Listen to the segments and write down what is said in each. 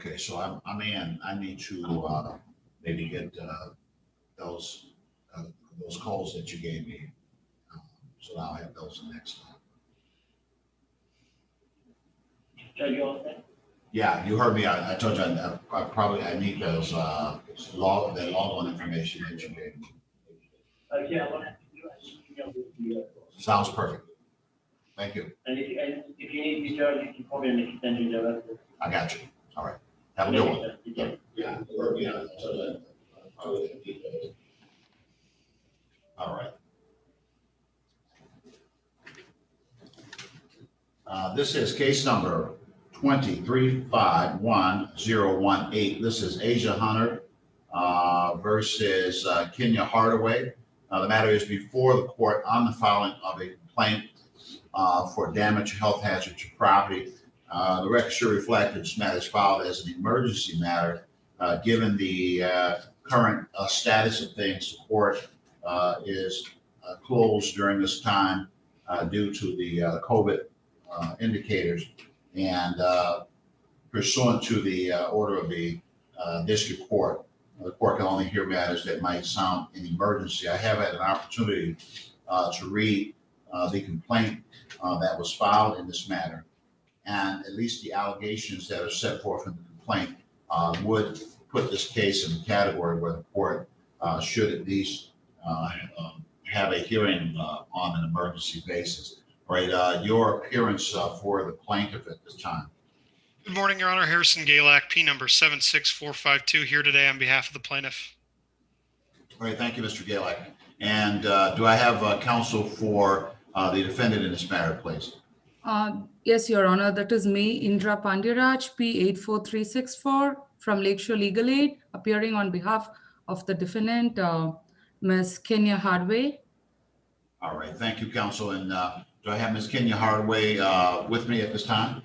Okay, so I'm in. I need to maybe get those those calls that you gave me. Um, so I'll have those next time. Judge, you all set? Yeah, you heard me. I told you I need those that log on information that you gave me. Yeah, what I have to do, I just emailed it to you. Sounds perfect. Thank you. And if you need me, Judge, you can call me and extend you directly. I got you. All right. Have a good one. Yeah. Yeah. You heard me. I told you I probably need those. All right. This is case number 2351018. This is Asia Hunter versus Kenya Hardaway. The matter is before the court on the filing of a complaint for damage or health hazard to property. The record should reflect that this matter is filed as an emergency matter. Given the current status of things, the court is closed during this time due to the COVID indicators, and pursuant to the order of the district court, the court can only hear matters that might sound an emergency. I have had an opportunity to read the complaint that was filed in this matter, and at least the allegations that are set forth in the complaint would put this case in the category where the court should at least have a hearing on an emergency basis. Right, your appearance for the plaintiff at this time. Good morning, Your Honor. Harrison Galak, P number 76452, here today on behalf of the plaintiff. All right, thank you, Mr. Galak. And do I have counsel for the defendant in this matter, please? Yes, Your Honor. That is me, Indra Pandiraj, P84364 from Lakeshore Legal Aid, appearing on behalf of the defendant, Ms. Kenya Hardaway. All right, thank you, counsel. And do I have Ms. Kenya Hardaway with me at this time?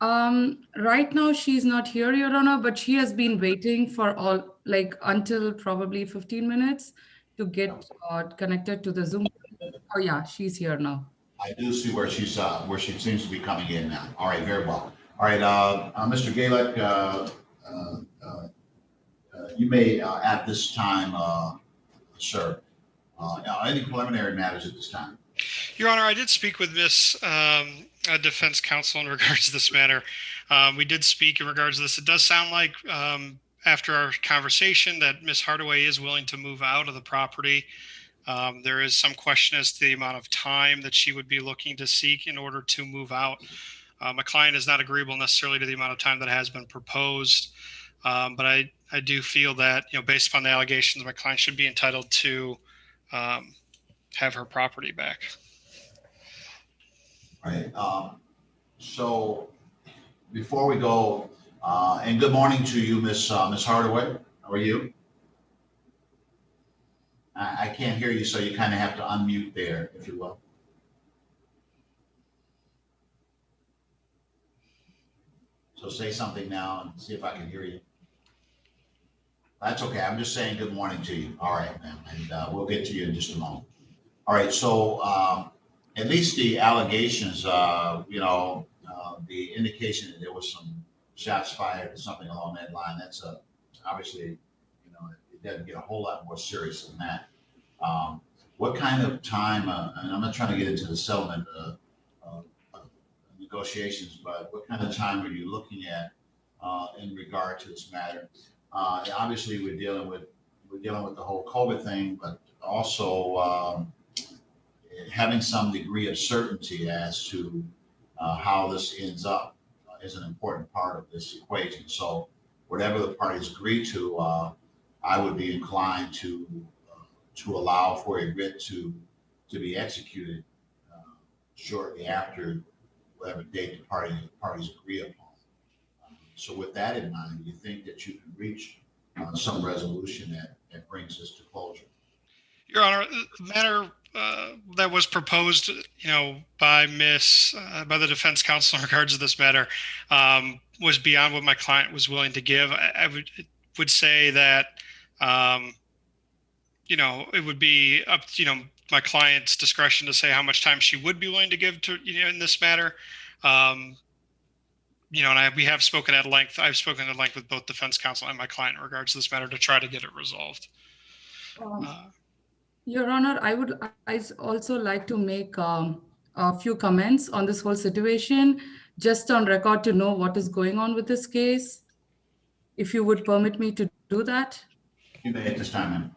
Right now she's not here, Your Honor, but she has been waiting for until probably 15 minutes to get connected to the Zoom. Oh yeah, she's here now. I do see where she seems to be coming in now. All right, very well. All right, Mr. Galak, you may at this time, sir, any preliminary matters at this time? Your Honor, I did speak with Ms. Defense Counsel in regards to this matter. We did speak in regards to this. It does sound like after our conversation that Ms. Hardaway is willing to move out of the property. There is some question as to the amount of time that she would be looking to seek in order to move out. My client is not agreeable necessarily to the amount of time that has been proposed, but I do feel that, based upon the allegations, my client should be entitled to have her property back. All right. So before we go, and good morning to you, Miss Hardaway. How are you? I can't hear you, so you kind of have to unmute there, if you will. So say something now and see if I can hear you. That's okay. I'm just saying good morning to you. All right, ma'am. And we'll get to you in just a moment. All right. So at least the allegations, the indication that there was some shots fired or something along that line, that's obviously, it doesn't get a whole lot more serious than that. What kind of time, and I'm not trying to get into the settlement negotiations, but what kind of time are you looking at in regard to this matter? Obviously, we're dealing with the whole COVID thing, but also having some degree of certainty as to how this ends up is an important part of this equation. So whatever the parties agree to, I would be inclined to allow for a writ to be executed shortly after whatever date the parties agree upon. So with that in mind, do you think that you can reach some resolution that brings this to closure? Your Honor, the matter that was proposed, by the defense counsel in regards to this matter, was beyond what my client was willing to give. I would say that, it would be up to, my client's discretion to say how much time she would be willing to give to, in this matter. and we have spoken at length. I've spoken at length with both defense counsel and my client in regards to this matter to try to get it resolved. Your Honor, I also like to make a few comments on this whole situation, just on record to know what is going on with this case, if you would permit me to do that. You may at this time, ma'am.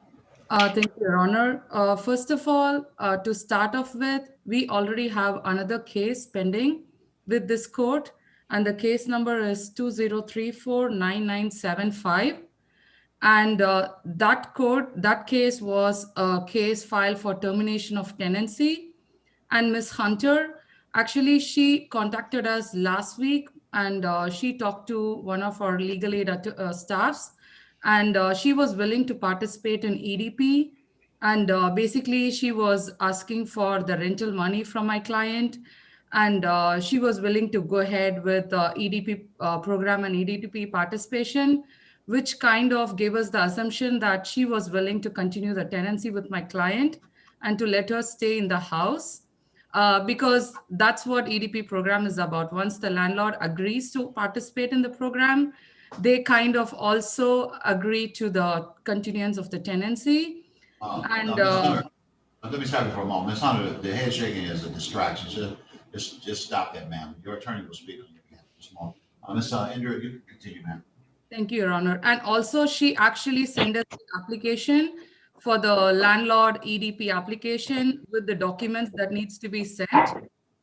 Thank you, Your Honor. First of all, to start off with, we already have another case pending with this court, and the case number is 20349975. And that case was a case filed for termination of tenancy. And Ms. Hunter, actually, she contacted us last week, and she talked to one of our legal aid staffs, and she was willing to participate in EDP. And basically, she was asking for the rental money from my client, and she was willing to go ahead with EDP program and EDP participation, which kind of gave us the assumption that she was willing to continue the tenancy with my client and to let her stay in the house. Because that's what EDP program is about. Once the landlord agrees to participate in the program, they kind of also agree to the continuance of the tenancy. And Ms. Hunter, let me stop you for a moment. Ms. Hunter, the head shaking is a distraction. Just stop that, ma'am. Your attorney will speak on your behalf. Just a moment. Ms. Indra, you can continue, ma'am. Thank you, Your Honor. And also, she actually sent us the application for the landlord EDP application with the documents that needs to be sent.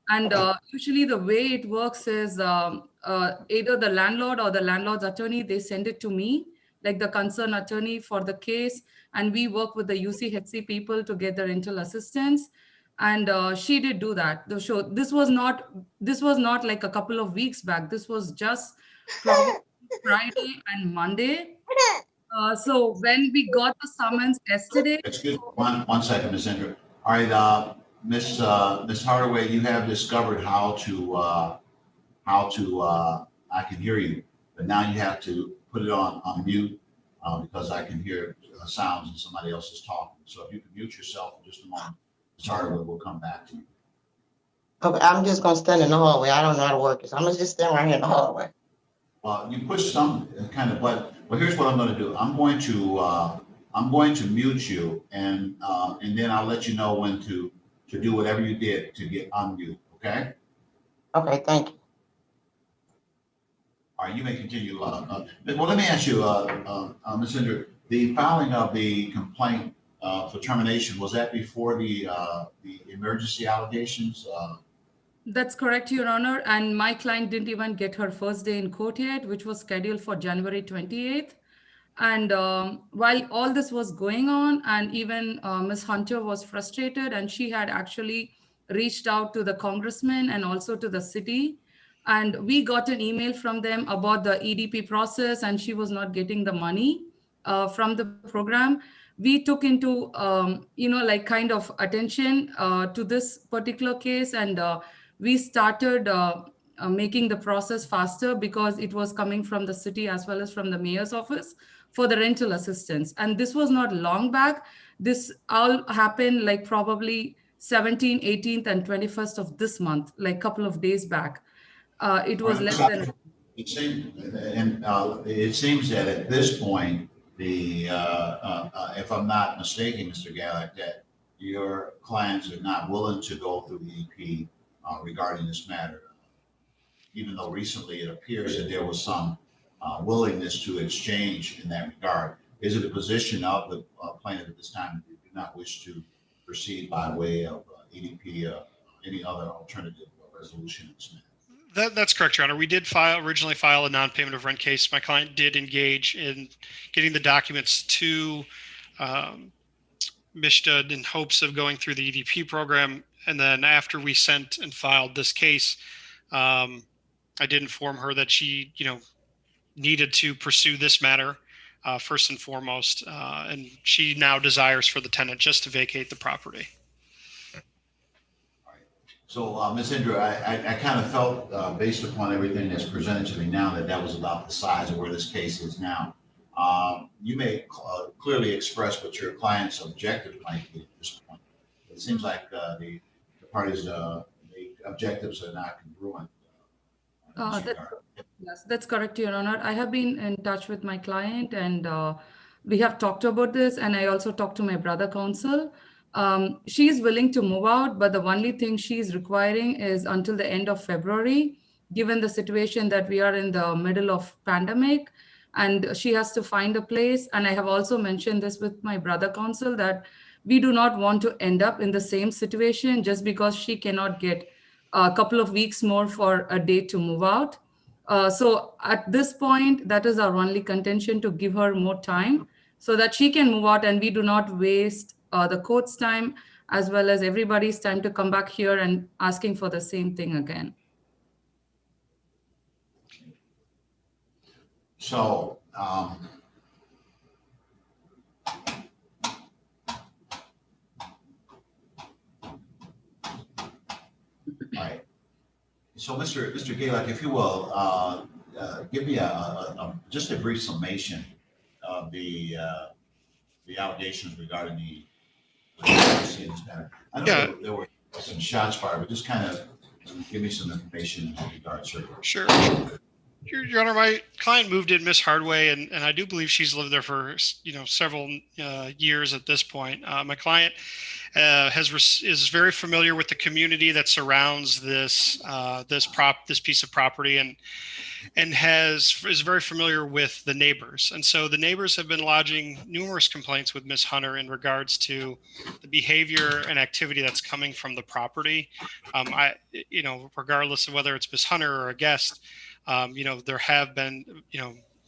And usually the way it works is either the landlord or the landlord's attorney, they send it to me, like the concerned attorney for the case. And we work with the UCHC people to get the rental assistance. And she did do that. So this was not like a couple of weeks back. This was just probably Friday and Monday. So when we got the summons yesterday. Excuse me, one second, Ms. Indra. All right, Ms. Hardaway, you have discovered how to I can hear you, but now you have to put it on mute because I can hear sounds and somebody else is talking. So if you can mute yourself for just a moment, Ms. Hardaway will come back to you. Okay, I'm just gonna stand in the hallway. I don't know how to work this. I'm gonna just stand right here in the hallway. Well, you push some kind of button. Well, here's what I'm going to do. I'm going to mute you, and then I'll let you know when to do whatever you did to get unmute. Okay. Okay, thank you. All right, you may continue. Well, let me ask you, Ms. Indra, the filing of the complaint for termination, was that before the emergency allegations? That's correct, Your Honor. And my client didn't even get her first day in court yet, which was scheduled for January 28th. And while all this was going on, and even Ms. Hunter was frustrated, and she had actually reached out to the congressman and also to the city. And we got an email from them about the EDP process, and she was not getting the money from the program. We took into, like kind of attention to this particular case, and we started making the process faster because it was coming from the city as well as from the mayor's office for the rental assistance. And this was not long back. This all happened like probably 17th, 18th, and 21st of this month, like a couple of days back. It was less than. It seems that at this point, if I'm not mistaken, Mr. Gallagher, that your clients are not willing to go through EDP regarding this matter, even though recently it appears that there was some willingness to exchange in that regard. Is it a position of the plaintiff at this time that you do not wish to proceed by way of EDP or any other alternative resolution in this matter? That's correct, Your Honor. We did originally file a non-payment of rent case. My client did engage in getting the documents to MSHDA in hopes of going through the EDP program. And then after we sent and filed this case, I did inform her that she, needed to pursue this matter first and foremost. And she now desires for the tenant just to vacate the property. So, Ms. Indra, I kind of felt, based upon everything that's presented to me now, that was about the size of where this case is now. You may clearly express what your client's objective might be at this point. It seems like the parties' the objectives are not congruent. in this That, regard. yes, that's correct, Your Honor. I have been in touch with my client and we have talked about this, and I also talked to my brother counsel. She is willing to move out, but the only thing she is requiring is until the end of February, given the situation that we are in the middle of pandemic, and she has to find a place. And I have also mentioned this with my brother counsel that we do not want to end up in the same situation just because she cannot get a couple of weeks more for a date to move out. So at this point, that is our only contention, to give her more time so that she can move out and we do not waste the court's time as well as everybody's time to come back here and asking for the same thing again. So, all right. So, Mr. Gale, if you will, give me just a brief summation of the allegations regarding the legitimacy in this matter. I know Yeah. there were some shots fired, but just kind of give me some information in that regard, sir. Sure. Your Honor, my client moved in, Miss Hardaway, and I do believe she's lived there for several years at this point. My client is very familiar with the community that surrounds this piece of property, and is very familiar with the neighbors. And so the neighbors have been lodging numerous complaints with Miss Hunter in regards to the behavior and activity that's coming from the property. Regardless of whether it's Miss Hunter or a guest, there have been,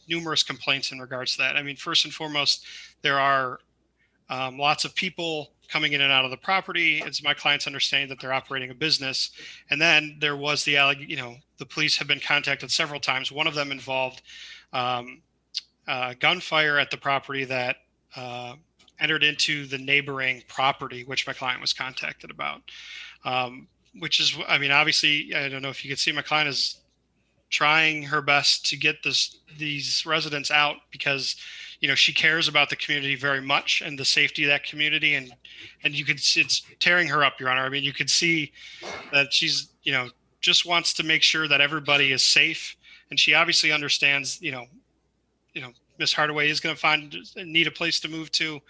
numerous complaints in regards to that. I mean, first and foremost, there are lots of people coming in and out of the property. It's my client's understanding that they're operating a business. And then there was the police have been contacted several times. One of them involved gunfire at the property that entered into the neighboring property, which my client was contacted about. Which is, I mean, obviously, I don't know if you could see, my client is trying her best to get these residents out because, she cares about the community very much and the safety of that community. And it's tearing her up, Your Honor. I mean, you could see that she's, just wants to make sure that everybody is safe. And she obviously understands, Miss Hardaway is going to need a place to move to.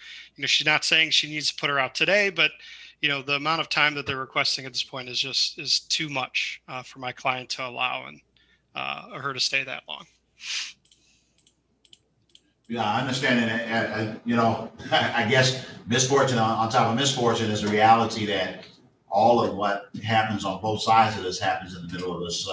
She's not saying she needs to put her out today, but the amount of time that they're requesting at this point is too much for my client to allow and her to stay that long. Yeah, I understand. And I guess misfortune on top of misfortune is the reality that all of what happens on both sides of this happens in the middle of this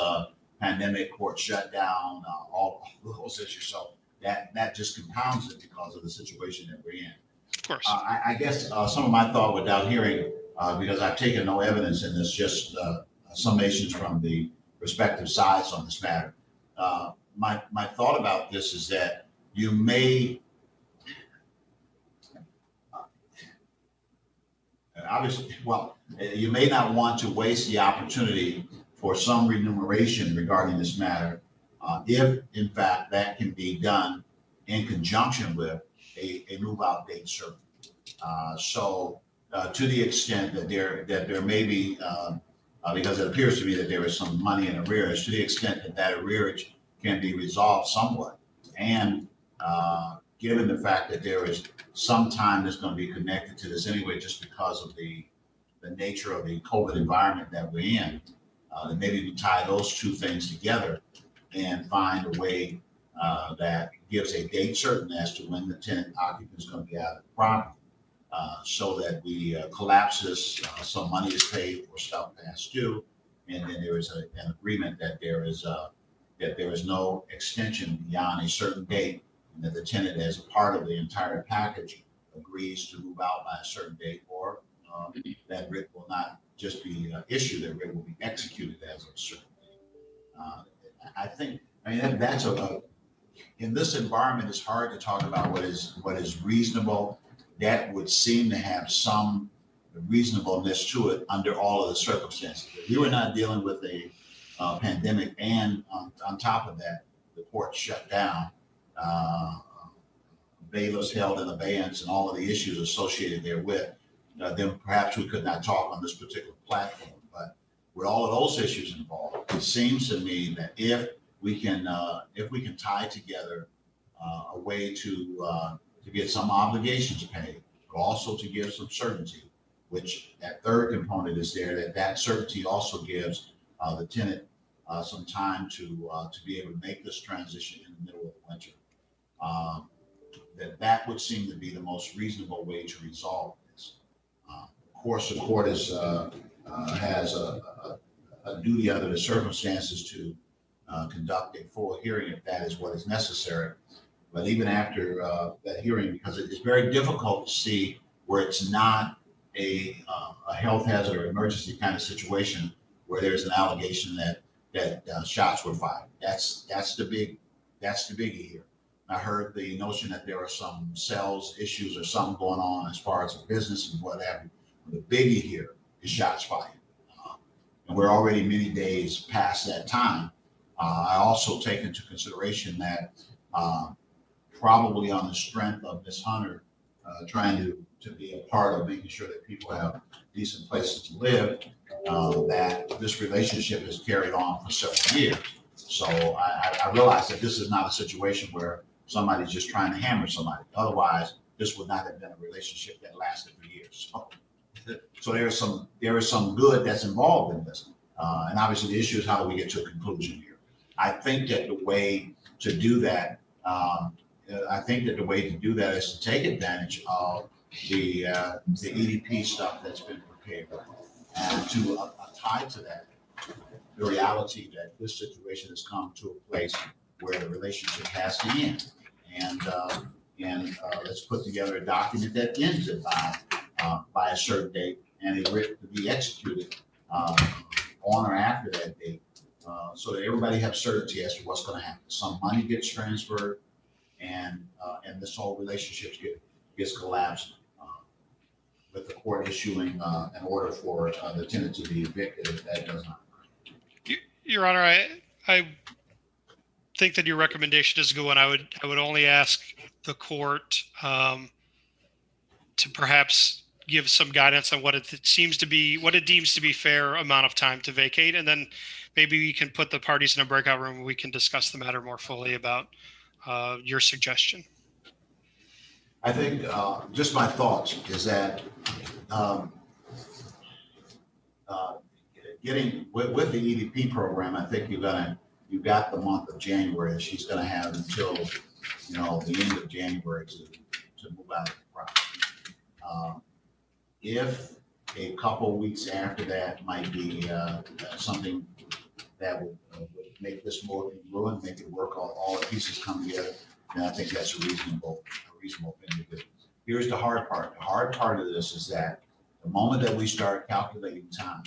pandemic, court shutdown, all those issues. So that just compounds it because of the situation that we're in. Of course. I guess some of my thought without hearing, because I've taken no evidence in this, just summations from the respective sides on this matter. My thought about this is that you may, you may not want to waste the opportunity for some remuneration regarding this matter, if in fact that can be done in conjunction with a move-out date certain. So to the extent that there may be, because it appears to me that there is some money in arrears, to the extent that arrearage can be resolved somewhat, and given the fact that there is some time that's going to be connected to this anyway, just because of the nature of the COVID environment that we're in, then maybe we tie those two things together and find a way that gives a date certain as to when the tenant occupant is going to be out of the property, so that we collapse this, some money is paid for stuff past due, and then there is an agreement that there is no extension beyond a certain date, and that the tenant, as a part of the entire package, agrees to move out by a certain date, or that writ will not just be issued, that writ will be executed as of a certain date. That's in this environment, it's hard to talk about what is reasonable. That would seem to have some reasonableness to it under all of the circumstances. If you were not dealing with a pandemic, and on top of that, the court shut down, bailiffs held in abeyance, and all of the issues associated therewith, then perhaps we could not talk on this particular platform. But with all of those issues involved, it seems to me that if we can tie together a way to get some obligations paid, but also to give some certainty, which that third component is there, that certainty also gives the tenant some time to be able to make this transition in the middle of the winter. That would seem to be the most reasonable way to resolve this. Of course, the court has a duty under the circumstances to conduct a full hearing if that is what is necessary. But even after that hearing, because it's very difficult to see where it's not a health hazard or emergency kind of situation where there's an allegation that shots were fired. That's the biggie here. I heard the notion that there are some sales issues or something going on as far as a business and what have you. The biggie here is shots fired. And we're already many days past that time. I also take into consideration that probably on the strength of Ms. Hunter trying to be a part of making sure that people have decent places to live, that this relationship has carried on for several years. So I realize that this is not a situation where somebody's just trying to hammer somebody. Otherwise, this would not have been a relationship that lasted for years. So there is some good that's involved in this. And obviously the issue is how do we get to a conclusion here? I think that the way to do that, is to take advantage of the EDP stuff that's been prepared, and to tie to that the reality that this situation has come to a place where the relationship has to end, and let's put together a document that ends it by a certain date, and it to be executed on or after that date, so that everybody has certainty as to what's going to happen. Some money gets transferred, and this whole relationship gets collapsed, with the court issuing an order for the tenant to be evicted if that does not occur. Your Honor, I think that your recommendation is a good one. I would only ask the court to perhaps give some guidance on what it deems to be fair amount of time to vacate, and then maybe we can put the parties in a breakout room and we can discuss the matter more fully about your suggestion. I think just my thoughts is that getting with the EDP program, I think you've got the month of January that she's going to have until the end of January to move out of the property. If a couple weeks after that might be something that would make this more congruent, make it work, all the pieces come together, then I think that's a reasonable thing to do. Here's the hard part. The hard part of this is that the moment that we start calculating time,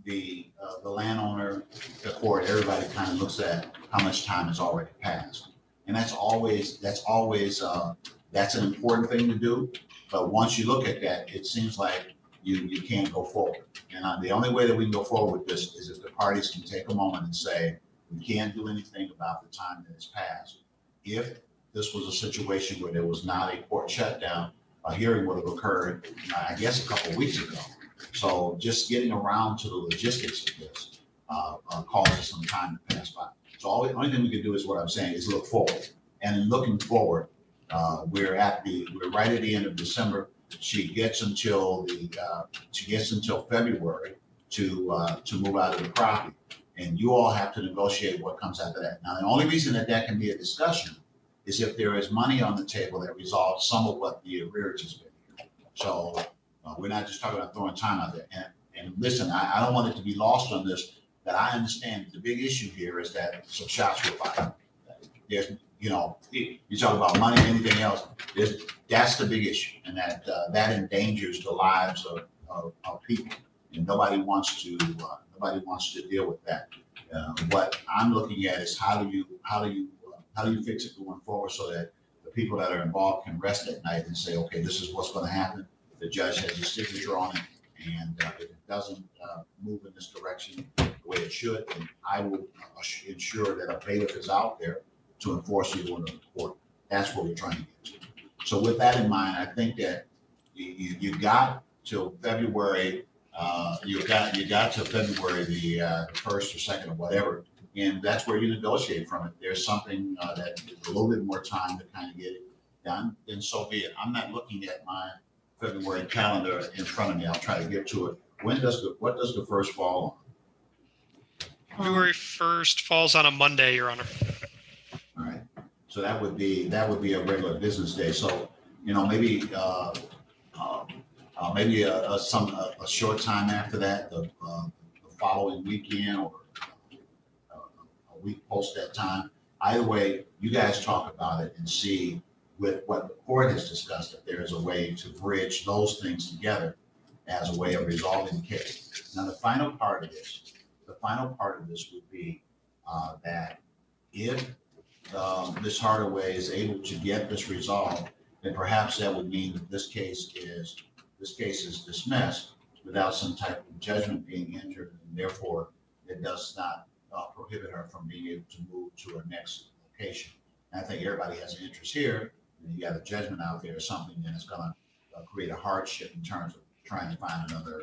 the landowner, the court, everybody kind of looks at how much time has already passed, and that's an important thing to do. But once you look at that, it seems like you can't go forward. And the only way that we can go forward with this is if the parties can take a moment and say, we can't do anything about the time that has passed. If this was a situation where there was not a court shutdown, a hearing would have occurred, I guess, a couple of weeks ago. So just getting around to the logistics of this causes some time to pass by. So the only thing we can do is what I'm saying is look forward. And in looking forward, we're right at the end of December. She gets until February to move out of the property, and you all have to negotiate what comes after that. Now, the only reason that can be a discussion is if there is money on the table that resolves some of what the arrearage has been here. So we're not just talking about throwing time out there. And listen, I don't want it to be lost on this, that I understand the big issue here is that some shots were fired. There's, you talk about money, anything else, that's the big issue, and that endangers the lives of people, and nobody wants to deal with that. What I'm looking at is how do you fix it going forward so that the people that are involved can rest at night and say, okay, this is what's going to happen. The judge has his signature on it, and if it doesn't move in this direction the way it should, then I will ensure that a bailiff is out there to enforce the order of the court. That's what we're trying to get to. So with that in mind, I think that you got till February You got to February the first or second or whatever, and that's where you negotiate from it. There's something that is a little bit more time to kind of get it done, then so be it. I'm not looking at my February calendar in front of me. I'll try to get to it. What does the first fall February 1st falls on a Monday, Your Honor. on? All right. So that would be a regular business day. So, maybe maybe a short time after that, the following weekend or a week post that time. Either way, you guys talk about it and see with what the court has discussed, if there is a way to bridge those things together as a way of resolving the case. Now, the final part of this would be that if Ms. Hardaway is able to get this resolved, then perhaps that would mean that this case is dismissed without some type of judgment being entered, and therefore it does not prohibit her from being able to move to her next location. And I think everybody has an interest here. And you got a judgment out there or something, then it's going to create a hardship in terms of trying to find another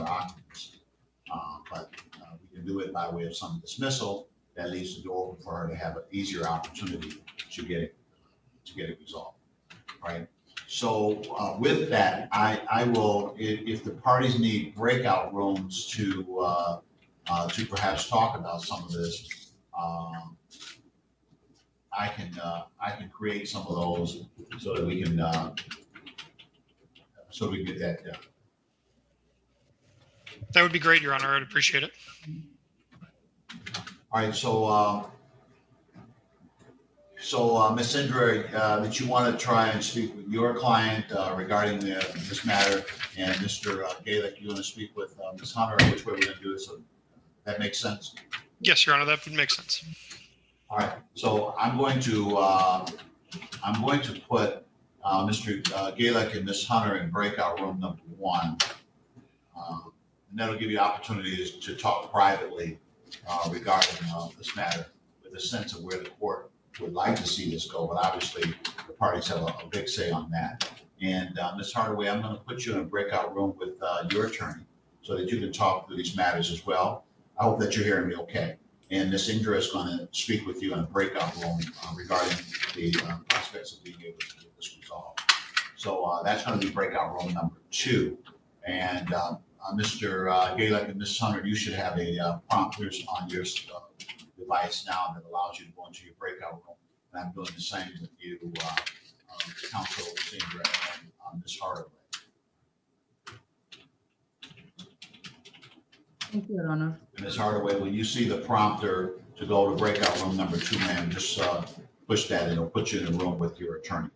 occupancy. But we can do it by way of some dismissal that leaves the door open for her to have an easier opportunity to get it resolved. Right. So with that, I will, if the parties need breakout rooms to perhaps talk about some of this, I can create some of those so that we can get that done. That would be great, Your Honor. I'd appreciate it. All right, so Ms. Indra, did you want to try and speak with your client regarding this matter, and Mr. Galick, you want to speak with Ms. Hunter, which way we're going to do it? So that makes sense. Yes, Your Honor, that would make sense. All right, so I'm going to put Mr. Galick and Ms. Hunter in breakout room number 1, and that'll give you opportunities to talk privately regarding this matter, with a sense of where the court would like to see this go. But obviously, the parties have a big say on that. And Ms. Hardaway, I'm going to put you in a breakout room with your attorney so that you can talk through these matters as well. I hope that you're hearing me okay. And Ms. Indra is going to speak with you in a breakout room regarding the prospects of being able to get this resolved. So that's going to be breakout room number 2. And Mr. Galick and Ms. Hunter, you should have a prompter on your device now that allows you to go into your breakout room. And I'm doing the same with you, Counsel Ms. Indra and Ms. Hardaway. Thank you, Your Honor. Ms. Hardaway, when you see the prompter to go to breakout room number 2, ma'am, just push that and it'll put you in a room with your attorney.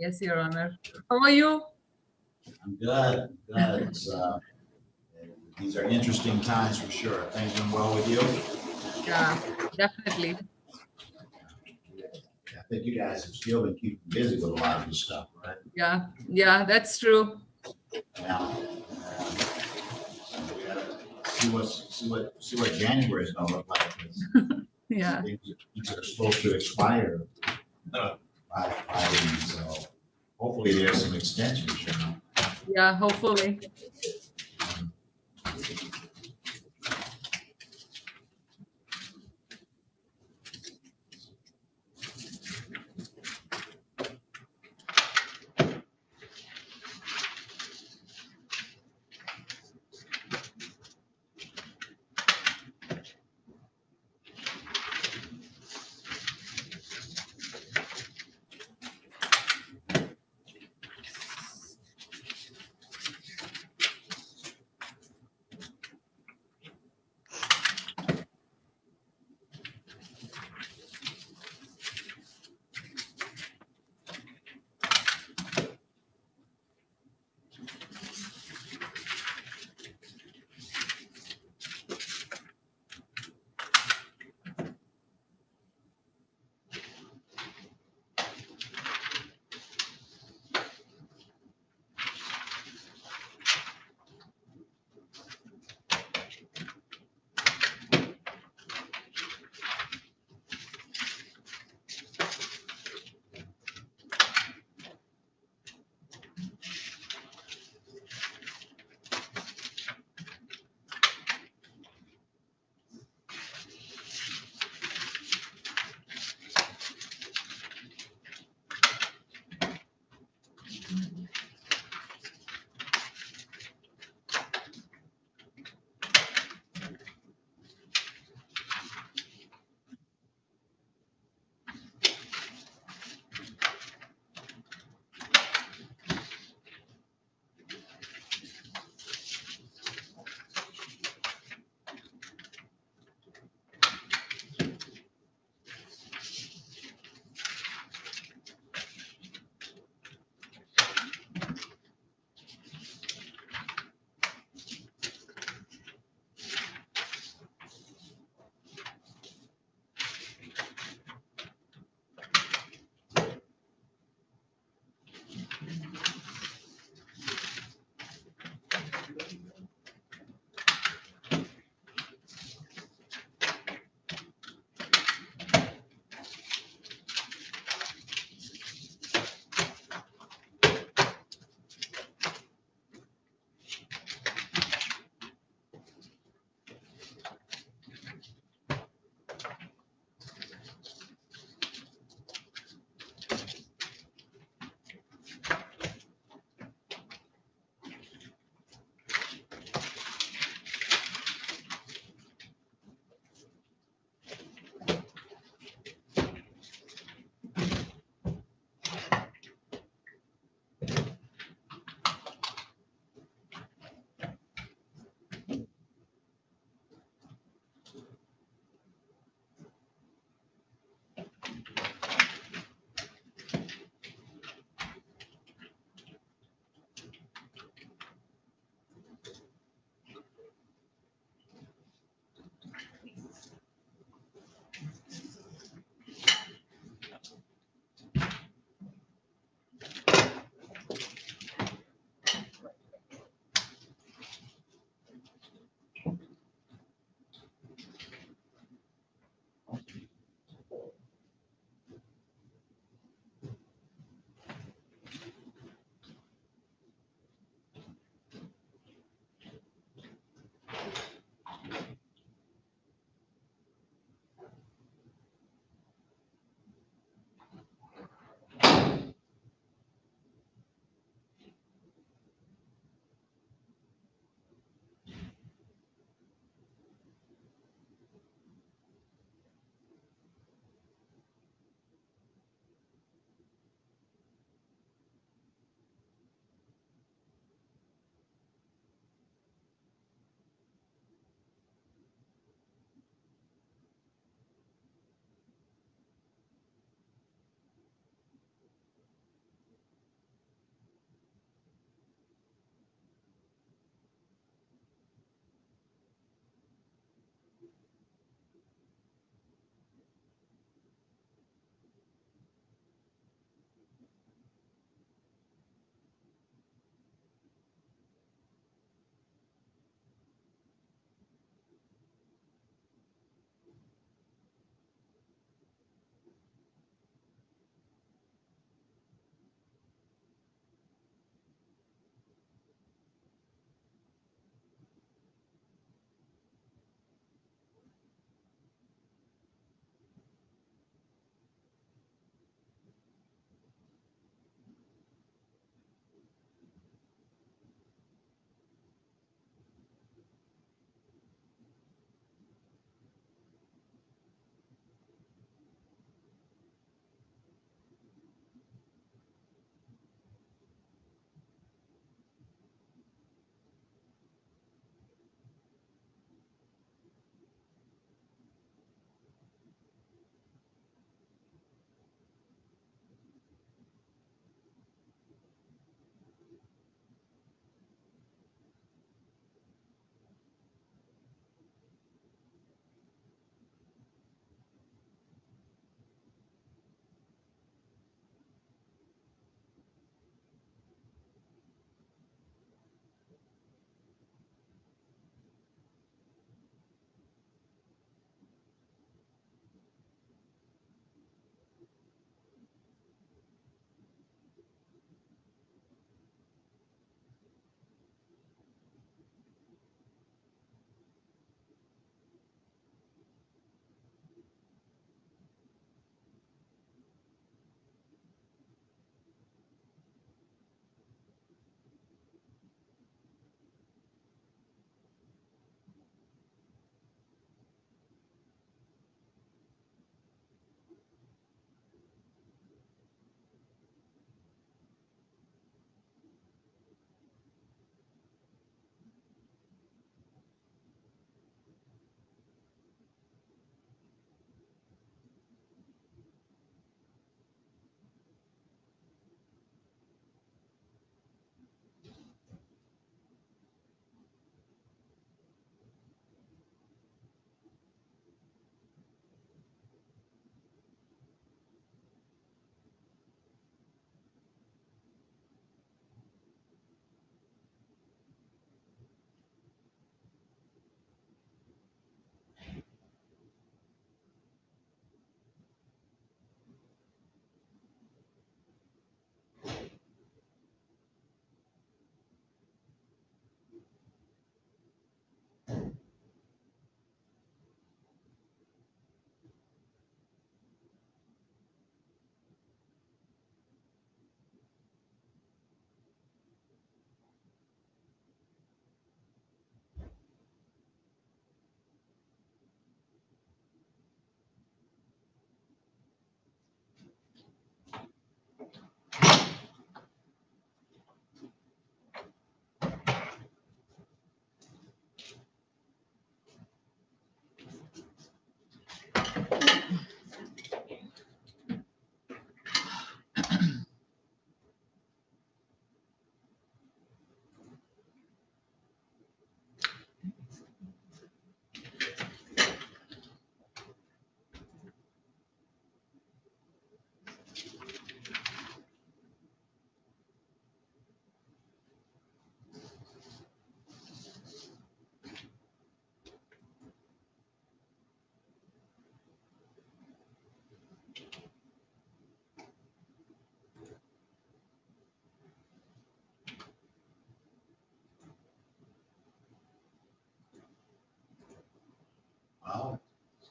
Yes, Your Honor. How are you? I'm good, good. These are interesting times for sure. Things been well with you? Yeah, definitely. I think you guys have still been keeping busy with a lot of this stuff, right? Yeah, yeah, that's true. Yeah. So we gotta see what January is gonna look like. 'Cause Yeah, things are supposed to expire by then, so hopefully there's some extensions, you know. yeah, hopefully.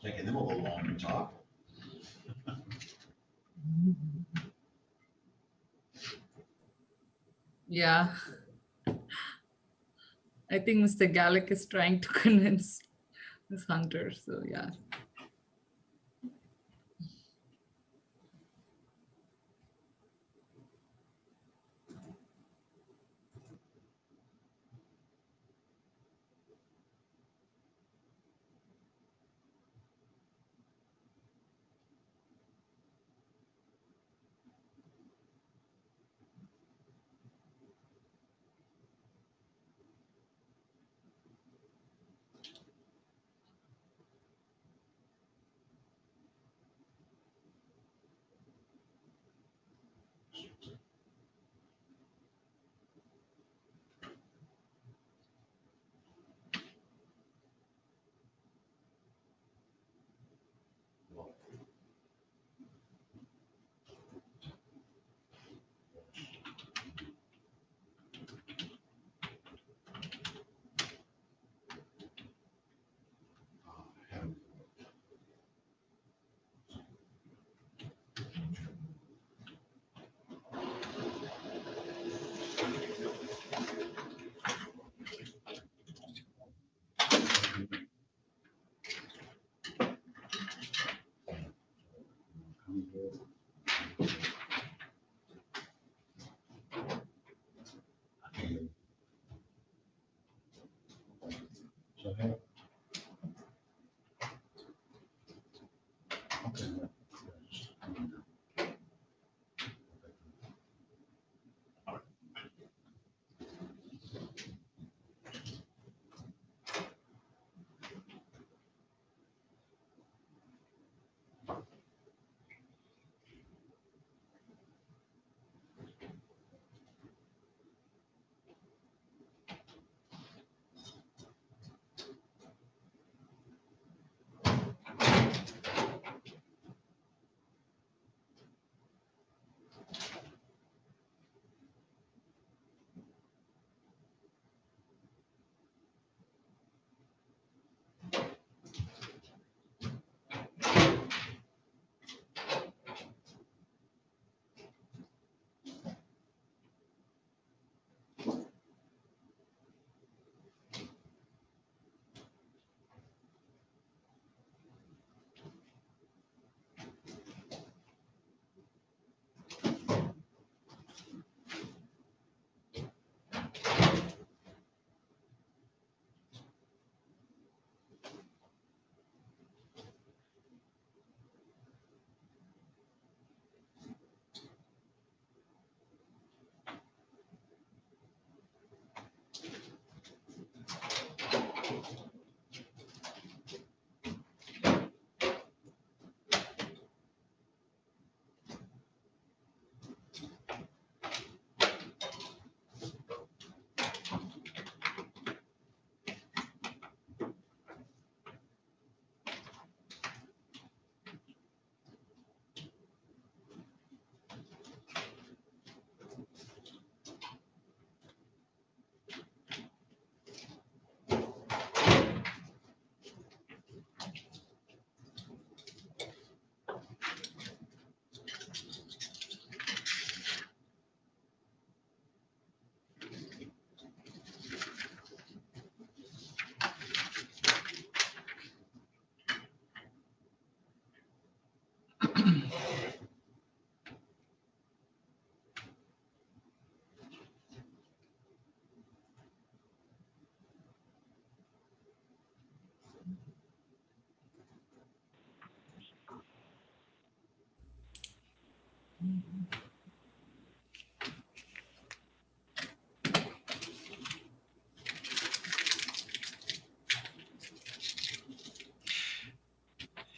Taking them a little longer to talk. Yeah. I think Mr. Gallic is trying to convince Miss Hunter. So yeah.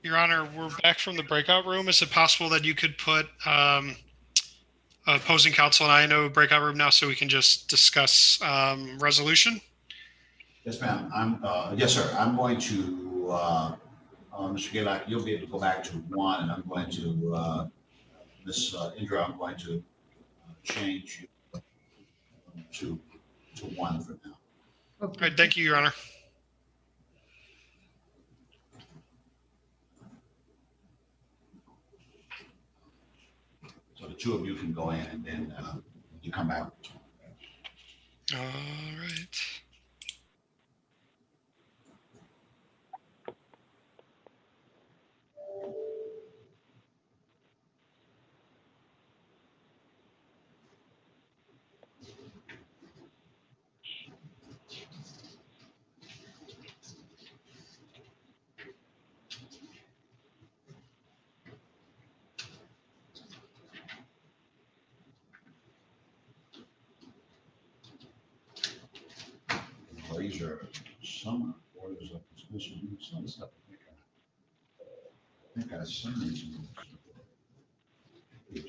Your Honor, we're back from the breakout room. Is it possible that you could put opposing counsel and I know breakout room now so we can just discuss resolution? Yes, ma'am. Yes, sir. I'm going to, Mr. Gaylock, you'll be able to go back to one, and I'm going to, Ms. Indra, I'm going to change you to one for now. All right, thank you, Your Honor. two of you can go in and then you come back. All right. Well, these are summer orders of dismissal. Some of the stuff I think I signed some of this.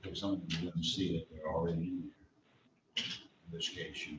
If some of them didn't see it, they're already in there. In this case, you.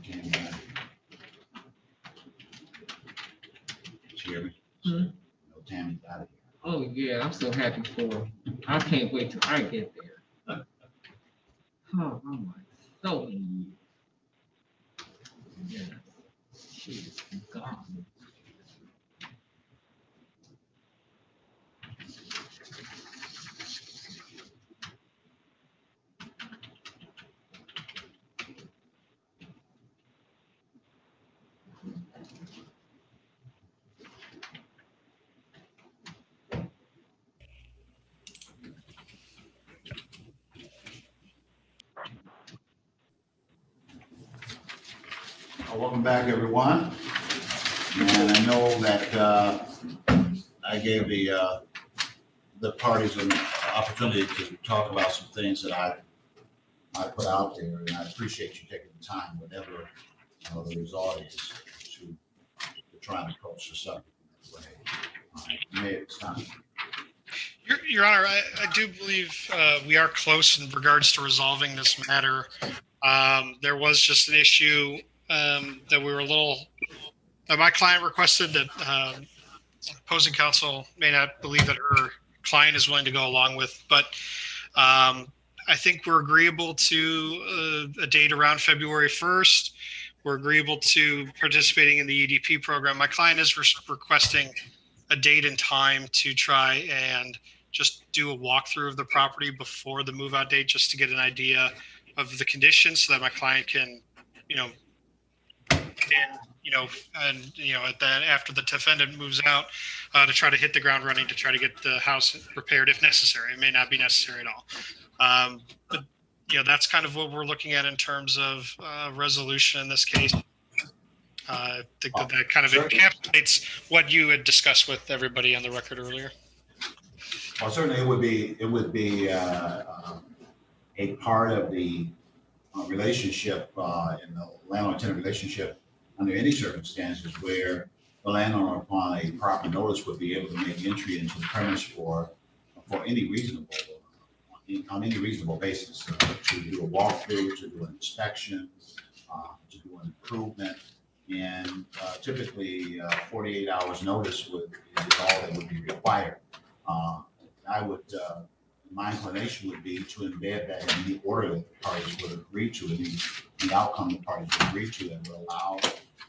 Tammy out of here. Did you hear me? Hmm? No, Tammy's out of here. Oh, yeah, I'm so happy for her. I can't wait till I get there. Oh, I'm like, so in you. Yeah. She's gone. Welcome back, everyone. And I know that I gave the parties an opportunity to talk about some things that I put out there, and I appreciate you taking the time, whatever the result is, to try and approach the subject in that way. May it's time. Your Honor, I do believe we are close in regards to resolving this matter. There was just an issue that we were a little. My client requested that opposing counsel may not believe that her client is willing to go along with, but I think we're agreeable to a date around February 1st. We're agreeable to participating in the EDP program. My client is requesting a date and time to try and just do a walkthrough of the property before the move out date, just to get an idea of the conditions so that my client can, after the defendant moves out, to try to hit the ground running to try to get the house repaired if necessary. It may not be necessary at all. But that's kind of what we're looking at in terms of resolution in this case. I think that kind of encapsulates what you had discussed with everybody on the record earlier. Well, certainly it would be a part of the relationship in the landlord-tenant relationship under any circumstances where the landowner, upon a proper notice, would be able to make entry into the premise for any reasonable on any reasonable basis to do a walkthrough, to do an inspection, to do an improvement. And typically 48 hours notice is all that would be required. My inclination would be to embed that in the order that the parties would agree to, and the outcome the parties would agree to, that would allow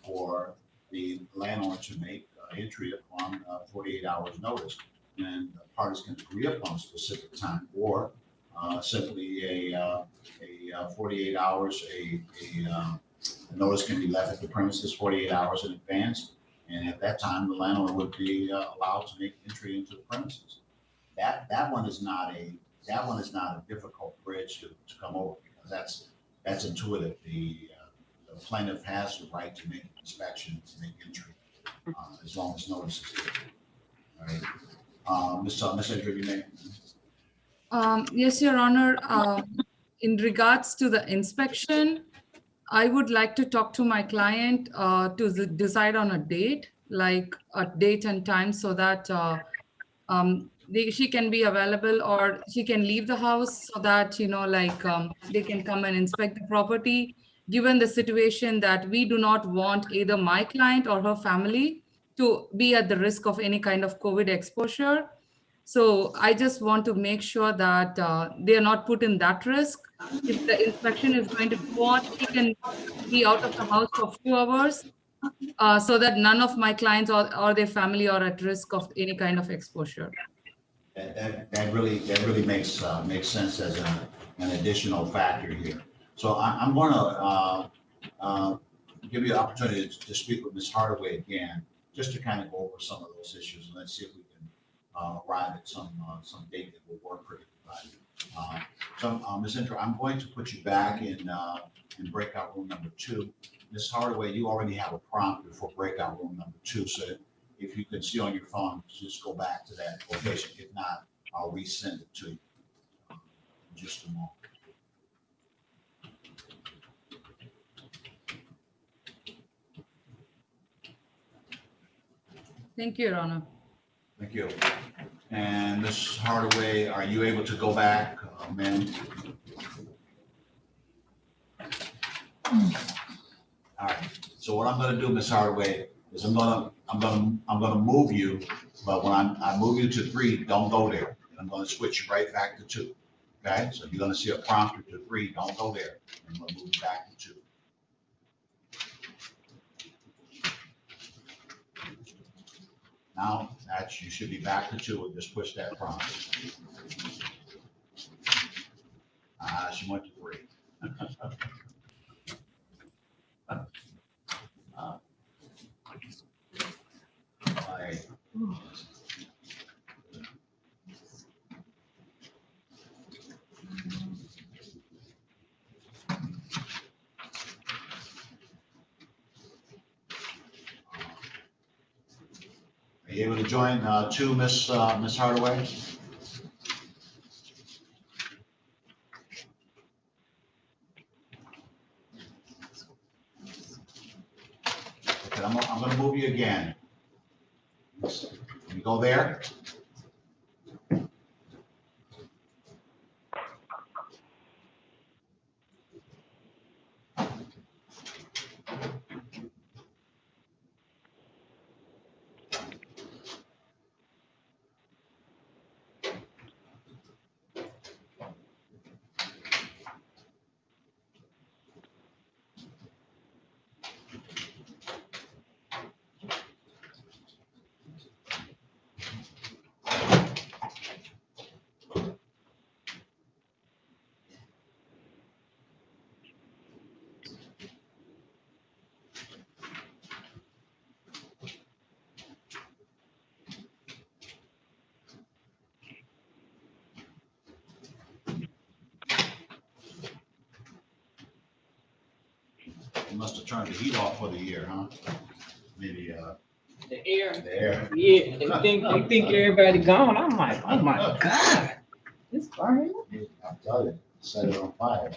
for the landlord to make entry upon 48 hours notice. And the parties can agree upon a specific time, or simply a 48 hours, a notice can be left at the premises 48 hours in advance, and at that time the landlord would be allowed to make entry into the premises. That one is not a difficult bridge to come over, because that's intuitive. The plaintiff has the right to make an inspection, to make entry, as long as notice is given. All right, Ms. Andrew, you may. Yes, Your Honor. In regards to the inspection, I would like to talk to my client to decide on a date, like a date and time, so that she can be available, or she can leave the house, so that they can come and inspect the property, given the situation that we do not want either my client or her family to be at the risk of any kind of COVID exposure. So I just want to make sure that they are not put in that risk. If the inspection is going to go on, she can be out of the house for a few hours, so that none of my clients or their family are at risk of any kind of exposure. That really makes sense as an additional factor here. So I'm going to give you the opportunity to speak with Ms. Hardaway again, just to kind of go over some of those issues, and let's see if we can arrive at some date that will work for everybody. So Ms. Intro, I'm going to put you back in breakout room number 2. Ms. Hardaway, you already have a prompt for breakout room number 2, so if you can see on your phone, just go back to that location. If not, I'll resend it to you in just a moment. Thank you, Your Honor. Thank you. And Ms. Hardaway, are you able to go back, ma'am? So what I'm gonna do, Ms. Hardaway, is I'm gonna move you, but when I move you to 3, don't go there. And I'm gonna switch you right back to 2. Okay, so you're gonna see a prompter to 3, don't go there. I'm gonna move you back to 2. Now, you should be back to 2 and just push that prompt. She went to 3. Right. Are you able to join 2, Miss Hardaway? Okay, I'm gonna move you again. Can you go there? You must have turned the heat off for the year, huh? Maybe, The air. the air. Yeah, they think everybody gone. I'm like, oh my God. It's burning. I'll tell you, set it on fire.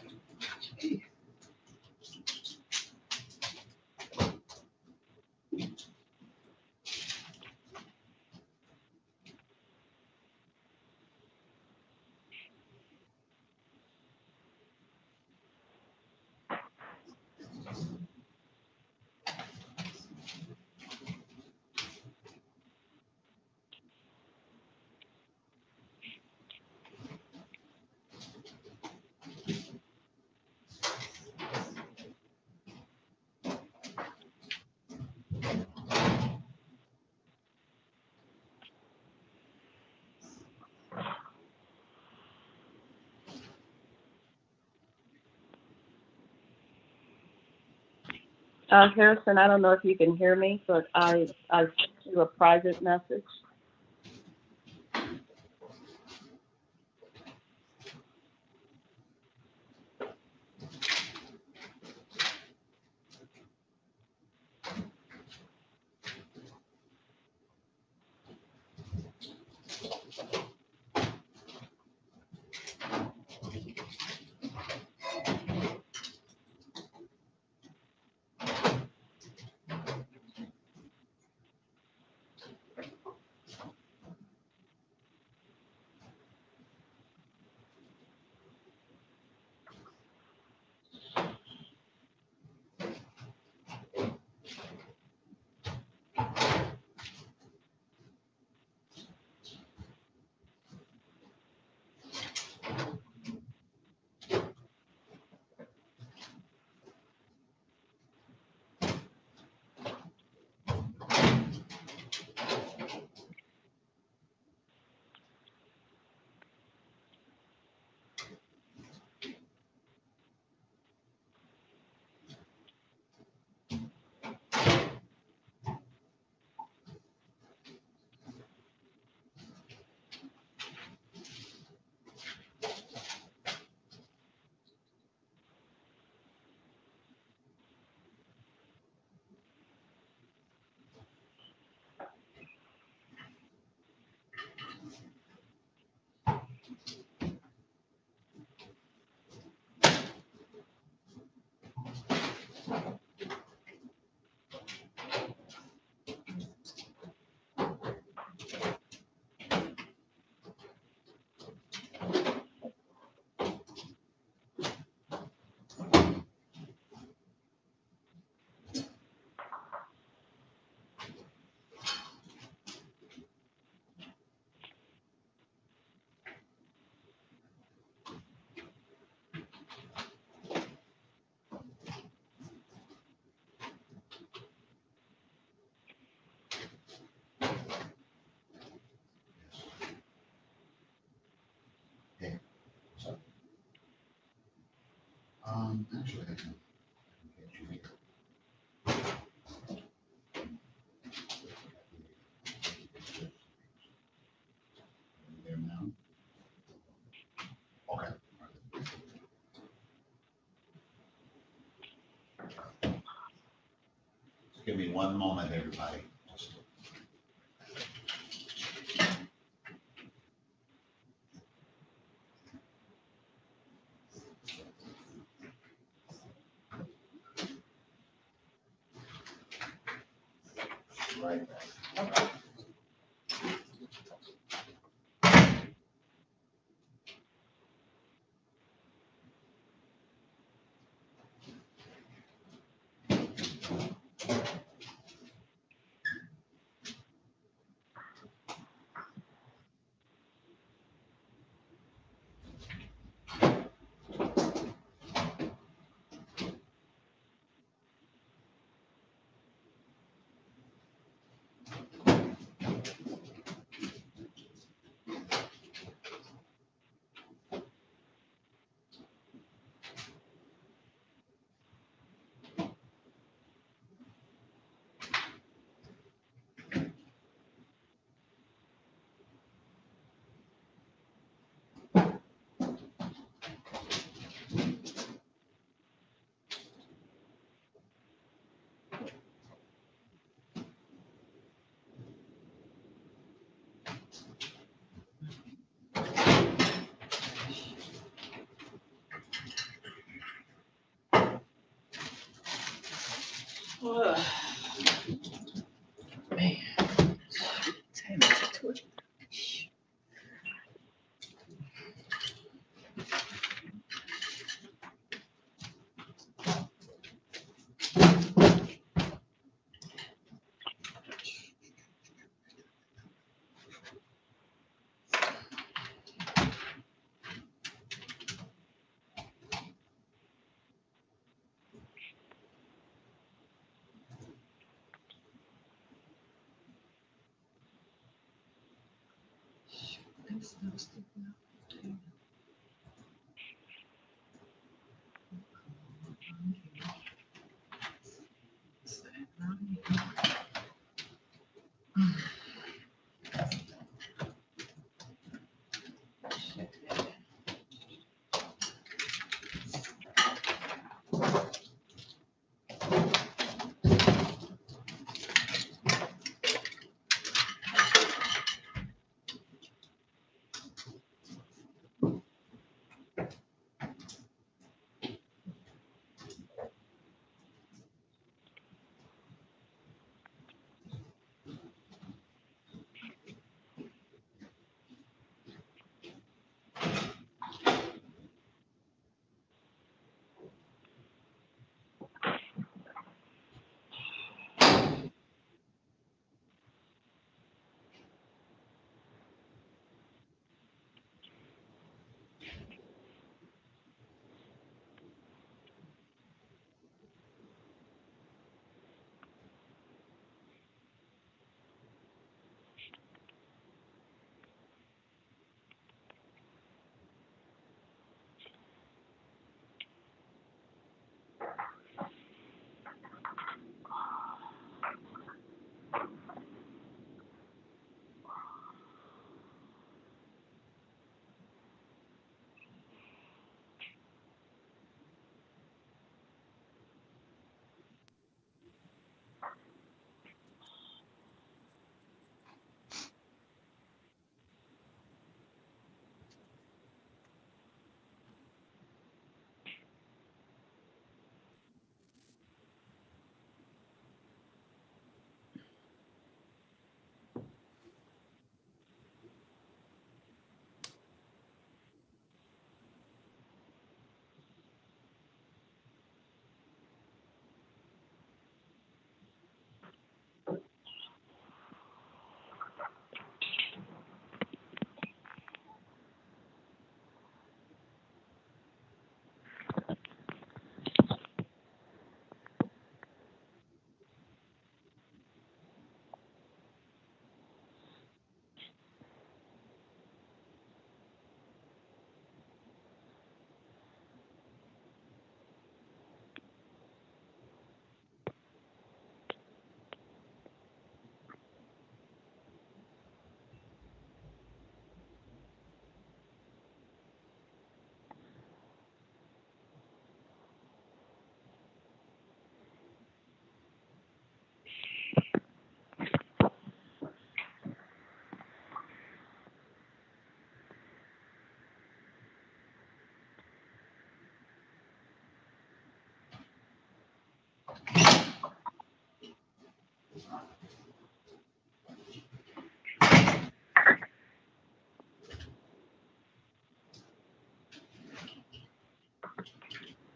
Harrison, I don't know if you can hear me, but I sent you a private message. Actually, I can get you here. There now. Okay. Just give me one moment, everybody. Right back.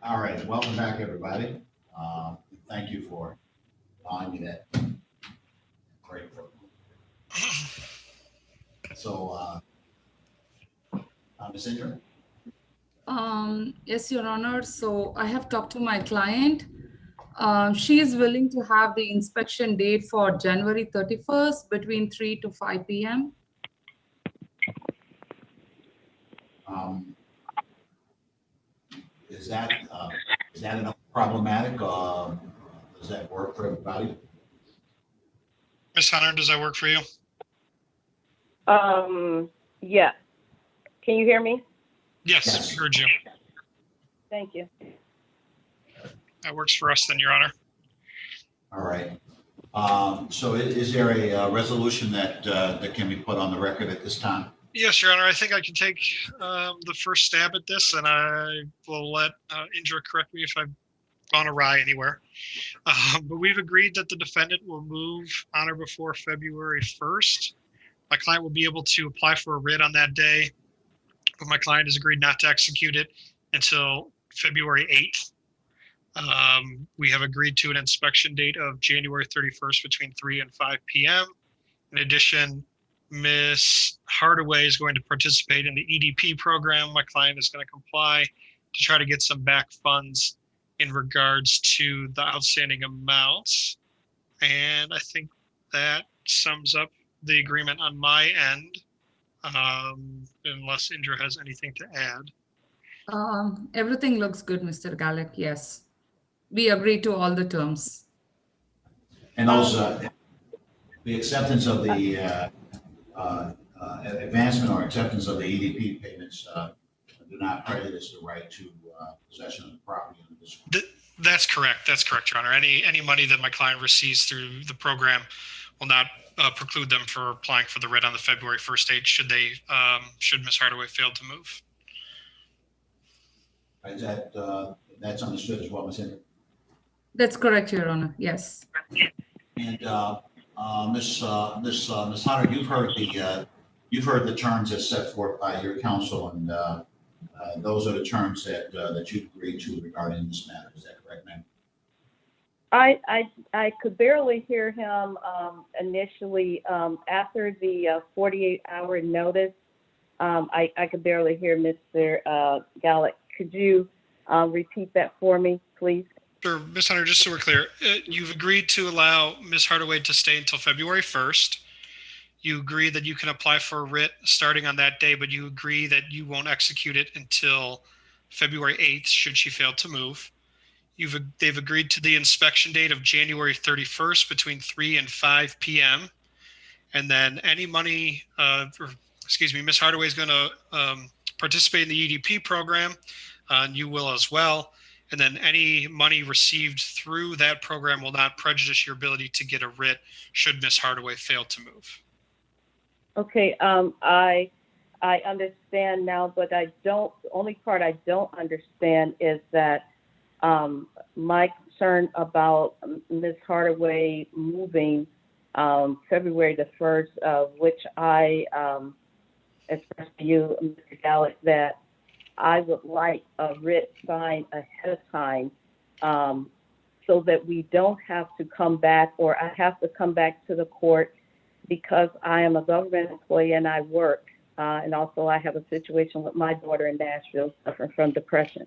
All right, welcome back, everybody. Thank you for allowing me that break. So, Ms. Indra? Yes, Your Honor. So I have talked to my client. She is willing to have the inspection date for January 31st between 3 to 5 p.m. Um, is that enough problematic? Does that work for everybody? Ms. Hunter, does that work for you? Yeah. Can you hear me? Yes, Yes. we heard you. Thank you. That works for us then, Your Honor. All right. So is there a resolution that can be put on the record at this time? Yes, Your Honor, I think I can take the first stab at this, and I will let Indra correct me if I've gone awry anywhere. But we've agreed that the defendant will move on or before February 1st. My client will be able to apply for a writ on that day, but my client has agreed not to execute it until February 8th. We have agreed to an inspection date of January 31st between 3 and 5 p.m. In addition, Ms. Hardaway is going to participate in the EDP program. My client is going to comply to try to get some back funds in regards to the outstanding amounts. And I think that sums up the agreement on my end, unless Indra has anything to add. Everything looks good, Mr. Gallick. Yes, we agree to all the terms. And those, the acceptance of the advancement or acceptance of the EDP payments do not prejudice the right to possession of the property under this. That's correct. That's correct, Your Honor. Any money that my client receives through the program will not preclude them for applying for the writ on the February 1st date should Ms. Hardaway fail to move. Is that that's understood as well, Ms. Hinton? That's correct, Your Honor. Yes. And Ms. Hunter, you've heard the terms as set forth by your counsel, and those are the terms that you've agreed to regarding this matter. Is that correct, ma'am? I could barely hear him initially after the 48-hour notice. I could barely hear Mr. Gallick. Could you repeat that for me, please? Sure, Ms. Hunter, just so we're clear, you've agreed to allow Ms. Hardaway to stay until February 1st. You agree that you can apply for a writ starting on that day, but you agree that you won't execute it until February 8th should she fail to move. They've agreed to the inspection date of January 31st between 3 and 5 p.m. And then any money, Ms. Hardaway is going to participate in the EDP program, and you will as well. And then any money received through that program will not prejudice your ability to get a writ should Ms. Hardaway fail to move. Okay, I understand now, but the only part I don't understand is that my concern about Ms. Hardaway moving February the 1st, which I expressed to you, Mr. Gallick, that I would like a writ signed ahead of time so that we don't have to come back, or I have to come back to the court because I am a government employee and I work. And also I have a situation with my daughter in Nashville suffering from depression.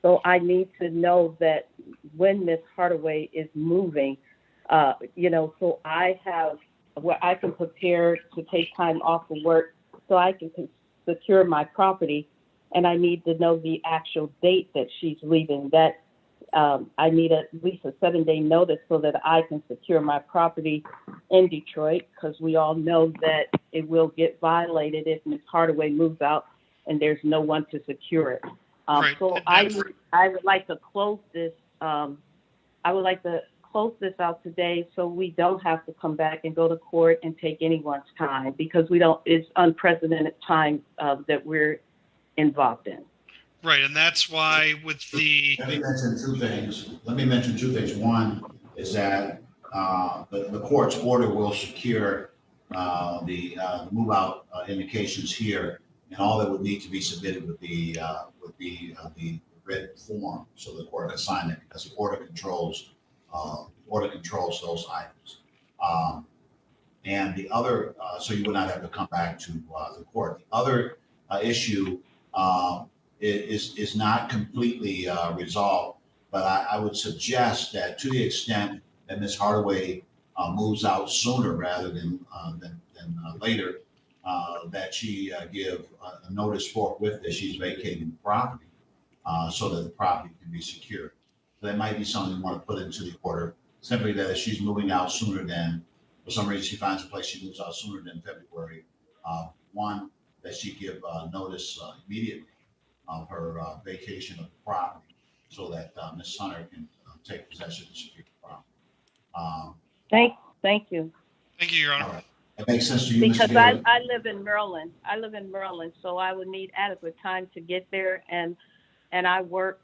So I need to know that when Ms. Hardaway is moving, so I have where I can prepare to take time off of work so I can secure my property. And I need to know the actual date that she's leaving. That I need at least a 7-day notice so that I can secure my property in Detroit, because we all know that it will get violated if Ms. Hardaway moves out and there's no one to secure it. Right. So I would like to close this. I would like to close this out today so we don't have to come back and go to court and take anyone's time, because it's unprecedented time that we're involved in. Right, and that's why with the, Let me mention two things. One is that the court's order will secure the move-out indications here, and all that would need to be submitted would be the red form, so the court can sign it, because the order controls those items. And the other, so you would not have to come back to the court. The other issue is not completely resolved, but I would suggest that to the extent that Ms. Hardaway moves out sooner rather than later, that she give a notice forthwith that she's vacating the property, so that the property can be secured. So that might be something you want to put into the order, simply that if she's moving out sooner than, for some reason she finds a place, she moves out sooner than February 1, that she give notice immediately of her vacation of the property, so that Ms. Hunter can take possession and secure the property. Thank you. thank you, Your All Honor. right. That makes sense to you, Mr. Because Gaylor? I live in Maryland. So I would need adequate time to get there, and I work.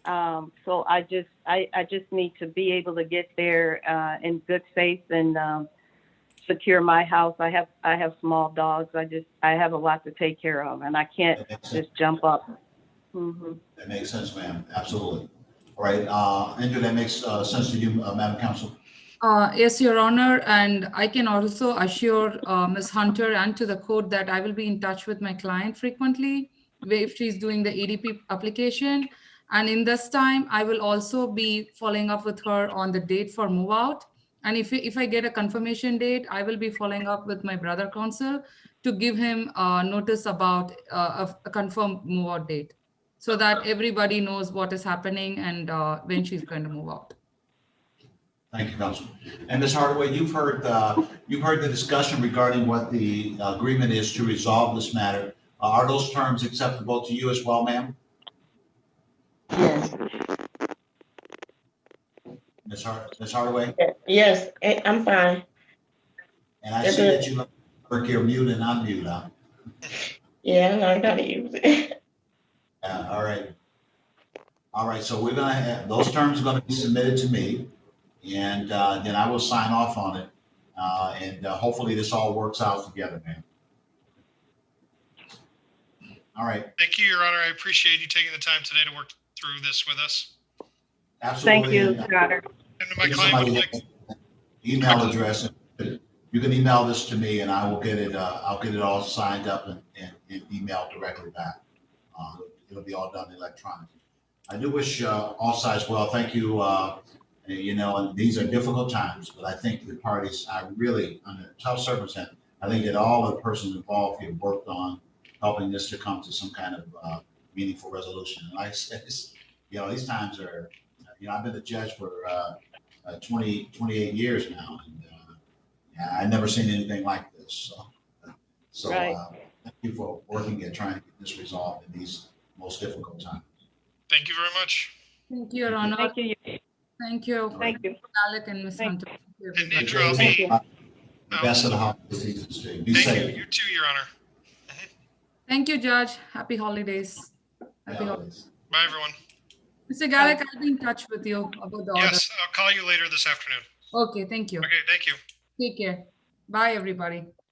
So I just need to be able to get there in good faith and secure my house. I have small dogs. I have a lot to take care of, and I can't That makes sense. just jump up. Mm-hmm. That makes sense, ma'am. Absolutely. All right, Andrew, that makes sense to you, Madam Counsel? Yes, Your Honor, and I can also assure Ms. Hunter and to the court that I will be in touch with my client frequently if she's doing the EDP application. And in this time, I will also be following up with her on the date for move out. And if I get a confirmation date, I will be following up with my brother counsel to give him notice about a confirmed move out date, so that everybody knows what is happening and when she's going to move out. Thank you, Counsel. And Ms. Hardaway, you've heard the discussion regarding what the agreement is to resolve this matter. Are those terms acceptable to you as well, ma'am? Yes, Ms. Hardaway? yes, I'm fine. And I see that you work here mute and unmute, huh? Yeah, I learned how to use it. All right. All right, so we're gonna have, those terms are gonna be submitted to me, and then I will sign off on it. And hopefully this all works out together, man. All right, Thank you, Your Honor. I appreciate you taking the time today to work through this with us. absolutely. Thank you, Your Honor. And my Give client would somebody like, email address. You can email this to me and I will get it, I'll get it all signed up and emailed directly back. It'll be all done electronically. I do wish all sides well. Thank you. You know, and these are difficult times, but I think the parties are really under tough circumstances. I think that all of the persons involved here worked on helping this to come to some kind of meaningful resolution. And like I said, you know, these times are, you know, I've been a judge for 28 years now, and I've never seen anything like this. So Right. thank you for working at trying to get this resolved in these most difficult times. thank you very much. Thank you, Your Honor. Thank you. Thank you. Thank you. Alec and Ms. Thank Hunter. Thank you, And everybody. Andrew, I'll Thank be, you. The best of the holiday season to you. Be thank you. safe. You too, Your Honor. Thank you, Judge. Happy holidays. Happy Yeah, holidays. Bye, everyone. Mr. Gallic, I'll be in touch with you about the order. Yes, I'll call you later this afternoon. Okay, thank you. Okay, thank you. Take care. Bye, everybody.